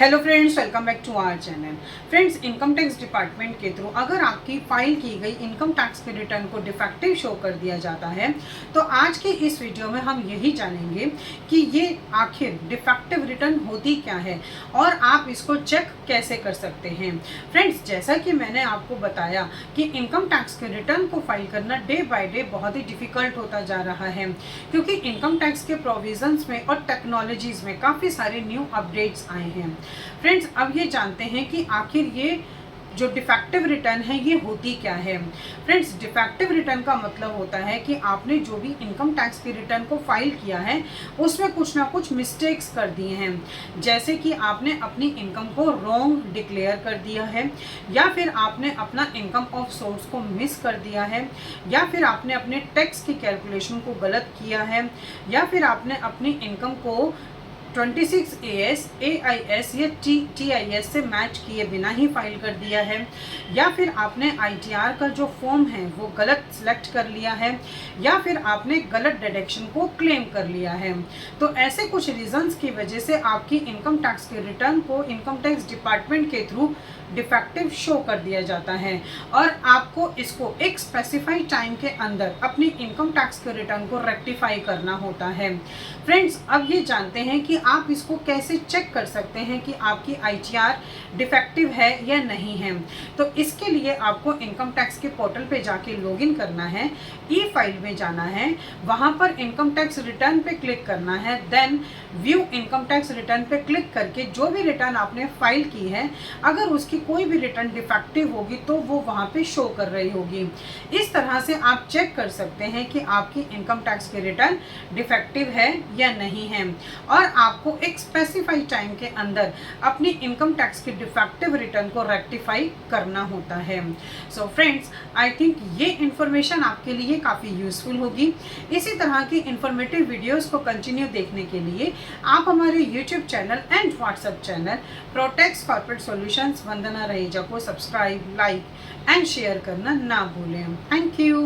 Hello friends, welcome back to our channel. Friends, income tax department के through अगर आपकी file की गई इनकम टैक्स के रिटर्न को डिफेक्टिव शो कर दिया जाता है तो आज के इस वीडियो में हम यही जानेंगे कि ये आखिर डिफेक्टिव रिटर्न होती क्या है और आप इसको चेक कैसे कर सकते हैं। फ्रेंड्स, जैसा कि मैंने आपको बताया कि इनकम टैक्स के रिटर्न को फाइल करना डे बाय डे बहुत ही डिफ़िकल्ट होता जा रहा है, क्योंकि इनकम टैक्स के प्रोविजंस में और टेक्नोलॉजीज़ में काफ़ी सारे न्यू अपडेट्स आए हैं। फ्रेंड्स, अब ये जानते हैं कि आखिर ये जो डिफेक्टिव रिटर्न है ये होती क्या है। फ्रेंड्स, डिफेक्टिव रिटर्न का मतलब होता है कि आपने जो भी इनकम टैक्स के रिटर्न को फाइल किया है उसमें कुछ ना कुछ मिस्टेक्स कर दिए हैं, जैसे कि आपने अपनी इनकम को रॉन्ग डिक्लेयर कर दिया है, या फिर आपने अपना इनकम ऑफ सोर्स को मिस कर दिया है, या फिर आपने अपने टैक्स की कैलकुलेशन को गलत किया है, या फिर आपने अपनी इनकम को 26AS, AIS या TIS से मैच किए बिना ही फाइल कर दिया है, या फिर आपने ITR का जो फॉर्म है वो गलत सिलेक्ट कर लिया है, या फिर आपने गलत डिडक्शन को क्लेम कर लिया है। तो ऐसे कुछ रीजंस की वजह से आपकी इनकम टैक्स के रिटर्न को इनकम टैक्स डिपार्टमेंट के थ्रू डिफेक्टिव शो कर दिया जाता है और आपको इसको एक स्पेसिफाइड टाइम के अंदर अपनी इनकम टैक्स के रिटर्न को रेक्टिफाई करना होता है। फ्रेंड्स, अब ये जानते हैं कि आप इसको कैसे चेक कर सकते हैं कि आपकी ITR डिफेक्टिव है या नहीं है। तो इसके लिए आपको इनकम टैक्स के पोर्टल पे जाके लॉगिन करना है, ई फाइल में जाना है, वहाँ पर इनकम टैक्स रिटर्न पे क्लिक करना है, then view income tax return पे क्लिक करके जो भी रिटर्न आपने फाइल की है अगर उसकी कोई भी रिटर्न डिफेक्टिव होगी तो वो वहाँ पे शो कर रही होगी। इस तरह से आप चेक कर सकते हैं कि आपकी इनकम टैक्स के रिटर्न डिफेक्टिव है या नहीं है, और आपको एक स्पेसिफाइड टाइम के अंदर अपनी इनकम टैक्स के डिफेक्टिव रिटर्न को रेक्टिफाई करना होता है। सो फ्रेंड्स, आई थिंक ये इन्फॉर्मेशन आपके लिए काफ़ी यूजफुल होगी। इसी तरह की इंफॉर्मेटिव वीडियोस को कंटिन्यू देखने के लिए आप हमारे YouTube channel and WhatsApp channel Protex corporate solutions Vandana Raheja को सब्सक्राइब, लाइक एंड शेयर करना ना भूलें। Thank you.